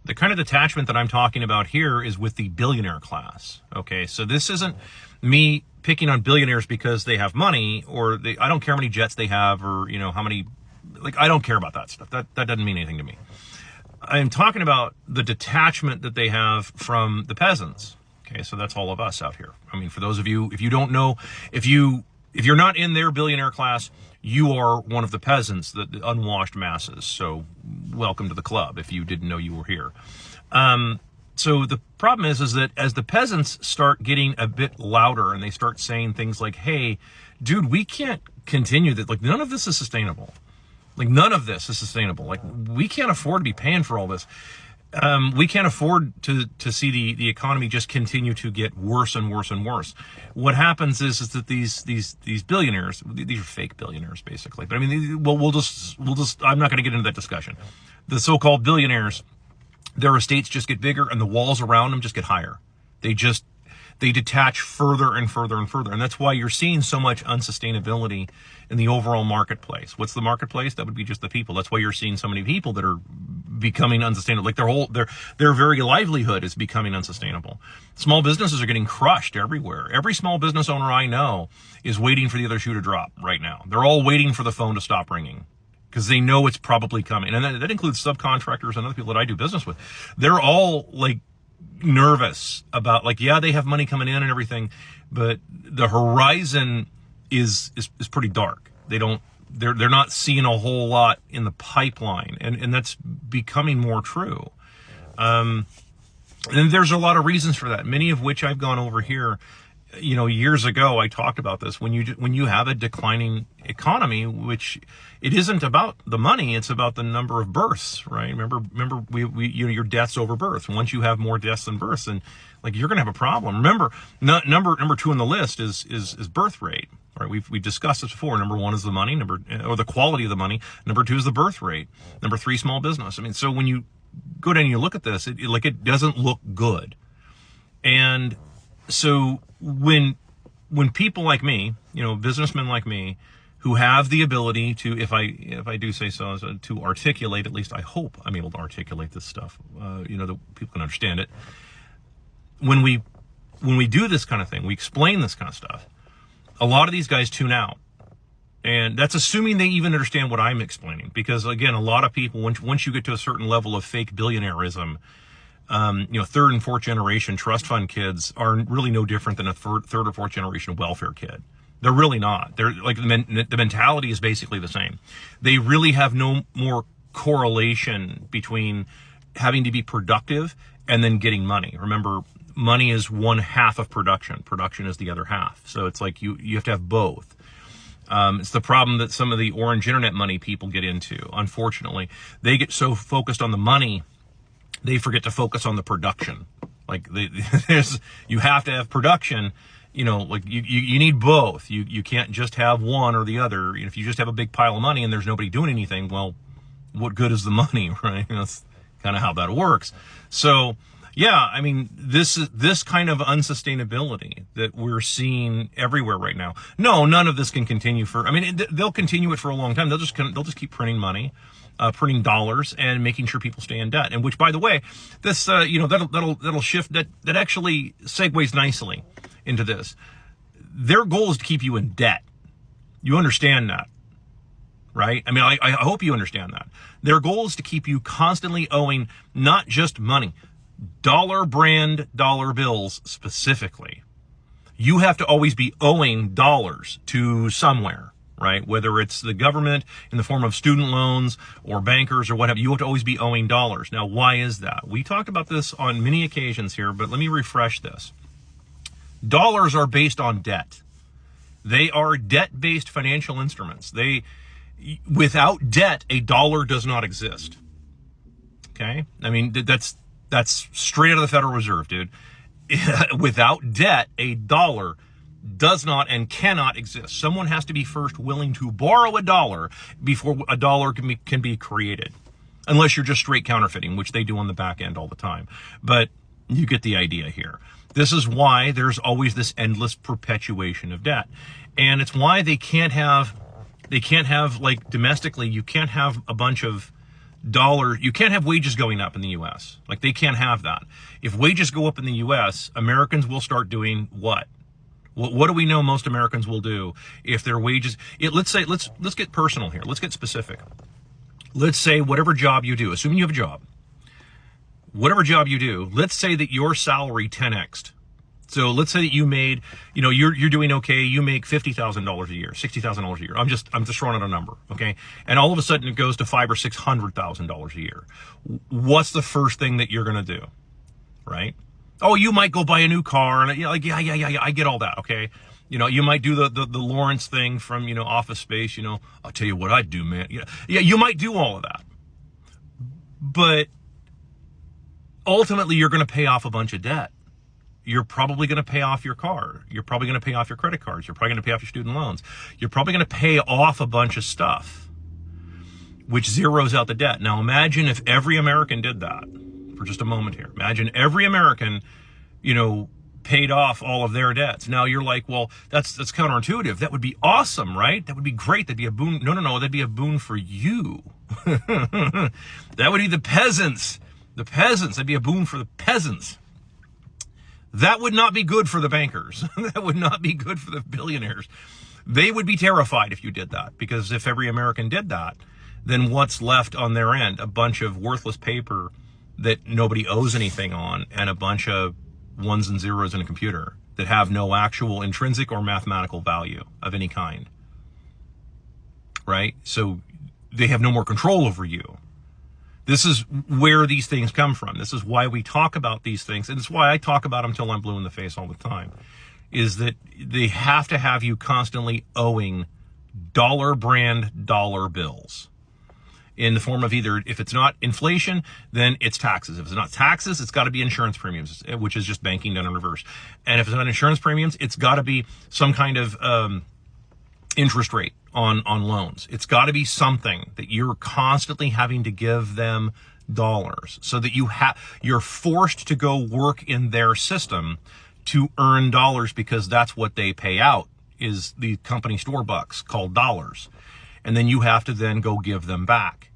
The kind of detachment that I'm talking about here is with the billionaire class. Okay, so this isn't me picking on billionaires because they have money, or I don't care how many jets they have, or how many, like, I don't care about that stuff. That doesn't mean anything to me. I'm talking about the detachment that they have from the peasants. Okay, so that's all of us out here. I mean, for those of you, if you don't know, if you're not in their billionaire class, you are one of the peasants, the unwashed masses. So welcome to the club if you didn't know you were here. So the problem is that as the peasants start getting a bit louder and they start saying things like, hey, dude, we can't continue that. Like, none of this is sustainable. Like, none of this is sustainable. Like, we can't afford to be paying for all this. We can't afford to see the economy just continue to get worse and worse and worse. What happens is that these billionaires, these are fake billionaires basically, but I mean, we'll just, I'm not going to get into that discussion. The so-called billionaires, their estates just get bigger and the walls around them just get higher. They detach further and further and further. And that's why you're seeing so much unsustainability in the overall marketplace. What's the marketplace? That would be just the people. That's why you're seeing so many people that are becoming unsustainable. Like their very livelihood is becoming unsustainable. Small businesses are getting crushed everywhere. Every small business owner I know is waiting for the other shoe to drop right now. They're all waiting for the phone to stop ringing because they know it's probably coming. And that includes subcontractors and other people that I do business with. They're all like nervous about, like, yeah, they have money coming in and everything, but the horizon is pretty dark. They're not seeing a whole lot in the pipeline, and that's becoming more true. And there's a lot of reasons for that, many of which I've gone over here. Years ago, I talked about this. When you have a declining economy, which it isn't about the money, it's about the number of births, right? Remember, your deaths over birth. Once you have more deaths than births, and like, you're going to have a problem. Remember, number 2 on the list is birth rate. Right? We've discussed this before. Number 1 is the money, or the quality of the money. Number 2 is the birth rate. Number 3, small business. I mean, so when you go down and you look at this, it doesn't look good. And so when people like me, businessmen like me, who have the ability to, if I do say so, to articulate, at least I hope I'm able to articulate this stuff, that people can understand it. When we do this kind of thing, we explain this kind of stuff, a lot of these guys tune out. And that's assuming they even understand what I'm explaining. Because again, a lot of people, once you get to a certain level of fake billionaireism, 3rd and 4th generation trust fund kids are really no different than a third or 4th generation welfare kid. They're really not. They're like, the mentality is basically the same. They really have no more correlation between having to be productive and then getting money. Remember, money is one half of production. Production is the other half. So it's like you have to have both. It's the problem that some of the orange internet money people get into. Unfortunately, they get so focused on the money, they forget to focus on the production. Like, you have to have production. Like you need both. You can't just have one or the other. If you just have a big pile of money and there's nobody doing anything, well, what good is the money, right? That's kind of how that works. So, yeah, I mean, this kind of unsustainability that we're seeing everywhere right now. No, none of this can continue they'll continue it for a long time. They'll just keep printing money, printing dollars, and making sure people stay in debt. And which, by the way, this that'll shift. That actually segues nicely into this. Their goal is to keep you in debt. You understand that, right? I mean, I hope you understand that. Their goal is to keep you constantly owing not just money, dollar bills specifically. You have to always be owing dollars to somewhere, right? Whether it's the government in the form of student loans or bankers or whatever, you have to always be owing dollars. Now, why is that? We talked about this on many occasions here, but let me refresh this. Dollars are based on debt. They are debt-based financial instruments. Without debt, a dollar does not exist. Okay? I mean, that's straight out of the Federal Reserve, dude. Without debt, a dollar does not and cannot exist. Someone has to be first willing to borrow a dollar before a dollar can be created. Unless you're just straight counterfeiting, which they do on the back end all the time. But you get the idea here. This is why there's always this endless perpetuation of debt. And it's why they can't have like domestically, you can't have a bunch of you can't have wages going up in the US. Like, they can't have that. If wages go up in the US, Americans will start doing what? What do we know most Americans will do if their wages, let's get personal here. Let's get specific. Let's say whatever job you do, assuming you have a job, whatever job you do, let's say that your salary 10x'd. So let's say that you made, you're doing okay. You make $50,000 a year, $60,000 a year. I'm just throwing out a number. Okay. And all of a sudden it goes to $500,000 or $600,000 a year. What's the first thing that you're going to do? Right? Oh, you might go buy a new car, and yeah, I get all that. Okay. You might do the Lawrence thing from, Office Space, I'll tell you what I'd do, man. Yeah, you might do all of that. But ultimately you're going to pay off a bunch of debt. You're probably going to pay off your car. You're probably going to pay off your credit cards. You're probably going to pay off your student loans. You're probably going to pay off a bunch of stuff, which zeroes out the debt. Now imagine if every American did that for just a moment here. Imagine every American, paid off all of their debts. Now you're like, well, that's counterintuitive. That would be awesome, right? That would be great. That'd be a boon. No, that'd be a boon for you. That would be the peasants. The peasants. That'd be a boon for the peasants. That would not be good for the bankers. That would not be good for the billionaires. They would be terrified if you did that, because if every American did that, then what's left on their end? A bunch of worthless paper that nobody owes anything on, and a bunch of ones and zeros in a computer that have no actual intrinsic or mathematical value of any kind. Right? So they have no more control over you. This is where these things come from. This is why we talk about these things. And it's why I talk about them till I'm blue in the face all the time, is that they have to have you constantly owing dollar brand dollar bills in the form of either, if it's not inflation, then it's taxes. If it's not taxes, it's got to be insurance premiums, which is just banking done in reverse. And if it's not insurance premiums, it's got to be some kind of interest rate on loans. It's got to be something that you're constantly having to give them dollars, so that you're forced to go work in their system to earn dollars, because that's what they pay out, is the company store bucks called dollars. And then you have to then go give them back.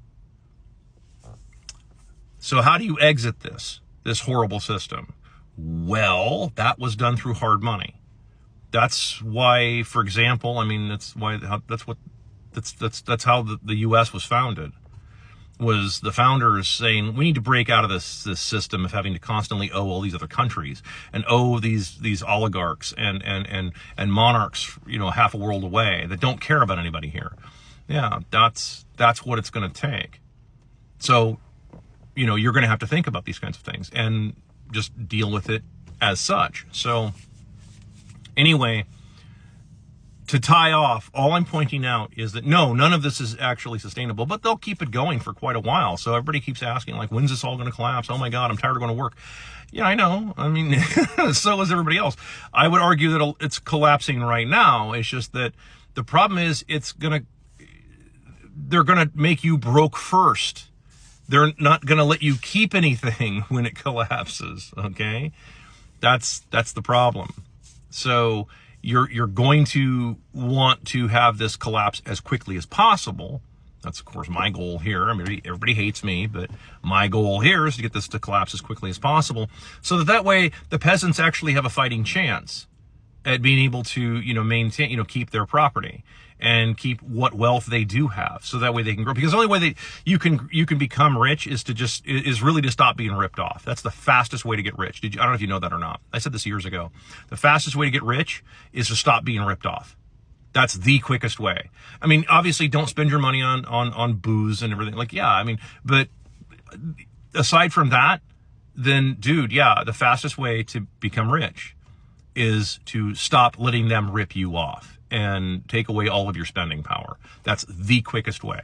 So how do you exit this horrible system? Well, that was done through hard money. That's why, for example, that's how the U.S. was founded. Was the founders saying, we need to break out of this system of having to constantly owe all these other countries, and owe these oligarchs and monarchs, half a world away, that don't care about anybody here. Yeah, that's what it's going to take. So, you're going to have to think about these kinds of things and just deal with it as such. So anyway, to tie off, all I'm pointing out is that no, none of this is actually sustainable, but they'll keep it going for quite a while. So everybody keeps asking, like, when's this all going to collapse? Oh my God, I'm tired of going to work. Yeah, I know. So is everybody else. I would argue that it's collapsing right now. It's just that the problem is they're going to make you broke first. They're not going to let you keep anything when it collapses. Okay. That's the problem. So you're going to want to have this collapse as quickly as possible. That's, of course, my goal here. Everybody hates me, but my goal here is to get this to collapse as quickly as possible, so that way the peasants actually have a fighting chance at being able to, maintain, keep their property and keep what wealth they do have, so that way they can grow. Because the only way you can become rich is really to stop being ripped off. That's the fastest way to get rich. I don't know if you know that or not. I said this years ago. The fastest way to get rich is to stop being ripped off. That's the quickest way. Obviously, don't spend your money on booze and everything. But aside from that, then, dude, yeah, the fastest way to become rich is to stop letting them rip you off and take away all of your spending power. That's the quickest way.